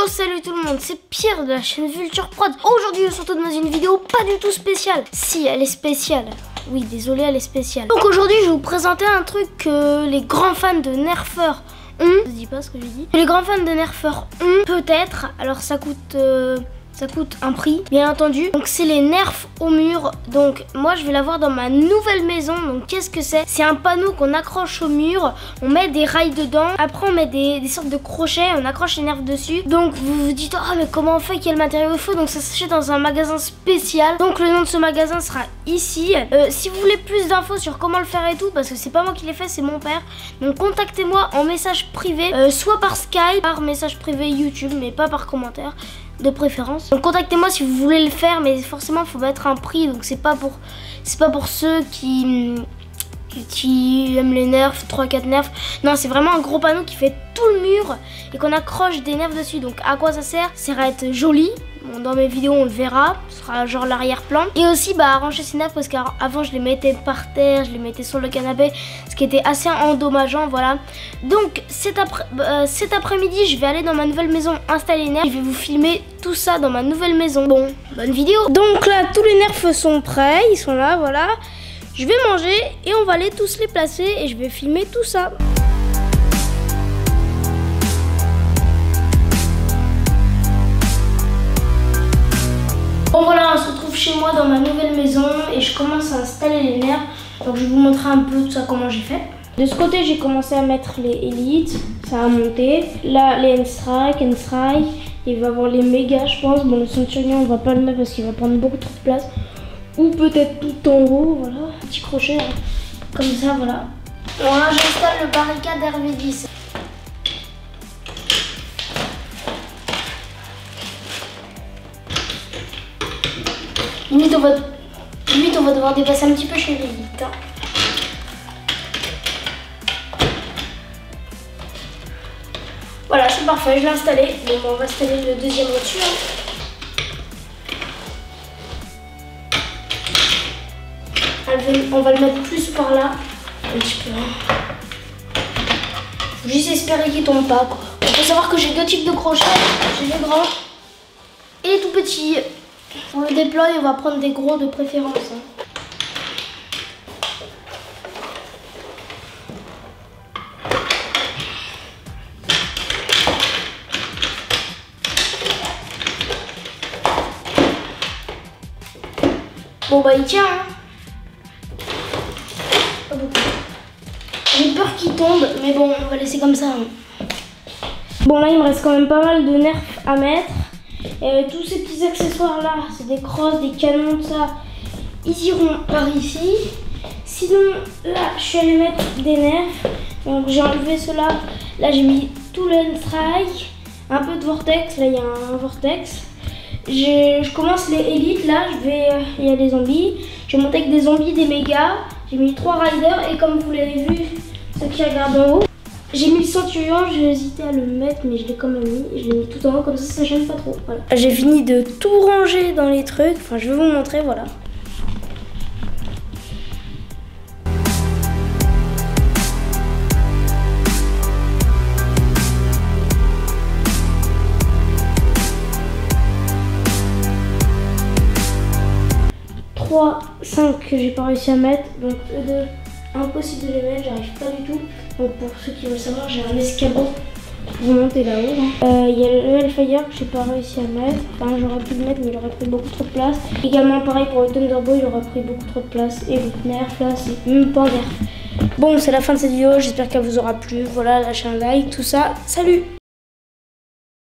Salut tout le monde, c'est Pierre de la chaîne Vulture Prod. Aujourd'hui, on se retrouve dans une vidéo pas du tout spéciale. Si, elle est spéciale. Oui, désolé, elle est spéciale. Donc aujourd'hui, je vais vous présenter un truc que les grands fans de Nerfeur ont. Je dis pas ce que j'ai dit. Les grands fans de Nerfeur ont peut-être. Alors ça coûte un prix, bien entendu. Donc c'est les nerfs au mur. Donc moi je vais l'avoir dans ma nouvelle maison. Donc qu'est-ce que c'est? C'est un panneau qu'on accroche au mur. On met des rails dedans. Après on met des sortes de crochets. On accroche les nerfs dessus. Donc vous vous dites, ah mais comment on fait? Quel matériau il faut? Donc ça s'achète dans un magasin spécial. Donc le nom de ce magasin sera ici. Si vous voulez plus d'infos sur comment le faire et tout, parce que c'est pas moi qui l'ai fait, c'est mon père. Donc contactez-moi en message privé, soit par Skype, par message privé YouTube, mais pas par commentaire. De préférence. Donc contactez-moi si vous voulez le faire, mais forcément il faut mettre un prix, donc c'est pas pour ceux qui aiment les nerfs, 3-4 nerfs. Non, c'est vraiment un gros panneau qui fait tout le mur et qu'on accroche des nerfs dessus. Donc à quoi ça sert? Ça va être joli. Bon, dans mes vidéos on le verra, ce sera genre l'arrière-plan. Et aussi à ranger ces nerfs, parce qu'avant je les mettais par terre, je les mettais sur le canapé, ce qui était assez endommageant, voilà. Donc cet après-midi je vais aller dans ma nouvelle maison installer les nerfs. Je vais vous filmer tout ça dans ma nouvelle maison. Bon, bonne vidéo. Donc là tous les nerfs sont prêts, ils sont là, voilà. Je vais manger et on va aller tous les placer et je vais filmer tout ça. Bon voilà, on se retrouve chez moi dans ma nouvelle maison et je commence à installer les nerfs. Donc je vais vous montrer un peu tout ça, comment j'ai fait. De ce côté, j'ai commencé à mettre les élites, ça a monté. Là, les N-Strike, il va y avoir les méga, je pense. Bon, le centurion, on va pas le mettre parce qu'il va prendre beaucoup trop de place. Ou peut-être tout en haut, voilà, petit crochet, hein. Comme ça, voilà. Voilà, j'installe le barricade RV10. Limite, on va devoir dépasser un petit peu chez l'élite. Hein. Voilà, c'est parfait, je l'ai installé. Bon, on va installer le deuxième au-dessus. Hein. On va le mettre plus par là. Un petit peu. Faut juste espérer qu'il tombe pas, quoi. Il faut savoir que j'ai deux types de crochets. J'ai les grands et les tout petits. On le déploie et on va prendre des gros de préférence. Hein. Bon bah il tient. Hein. J'ai peur qu'il tombe, mais bon on va laisser comme ça. Hein. Bon là il me reste quand même pas mal de nerfs à mettre. Tous ces petits accessoires là, c'est des crosses, des canons, ça, ils iront par ici. Sinon, là, je suis allée mettre des nerfs. Donc j'ai enlevé cela. Là, j'ai mis tout le N-Strike, un peu de vortex. Là, il y a un vortex. Je commence les élites. Là, il y a des zombies. Je vais monter avec des zombies, des mégas. J'ai mis 3 riders et comme vous l'avez vu, ceux qui regardent en haut. J'ai mis le centurion, j'ai hésité à le mettre, mais je l'ai quand même mis. Je l'ai mis tout en haut, comme ça gêne pas trop. Voilà. J'ai fini de tout ranger dans les trucs. Enfin, je vais vous montrer, voilà. Trois, 5 que j'ai pas réussi à mettre. Donc, eux deux, impossible de les mettre, j'arrive pas du tout. Donc pour ceux qui veulent savoir, j'ai un escabeau pour monter là-haut. Il y a le Hellfire que j'ai pas réussi à mettre. Enfin j'aurais pu le mettre mais il aurait pris beaucoup trop de place. Également pareil pour le Thunderbolt, il aurait pris beaucoup trop de place. Et le nerf là c'est même pas nerf. Bon c'est la fin de cette vidéo, j'espère qu'elle vous aura plu. Voilà, lâchez un like, tout ça. Salut!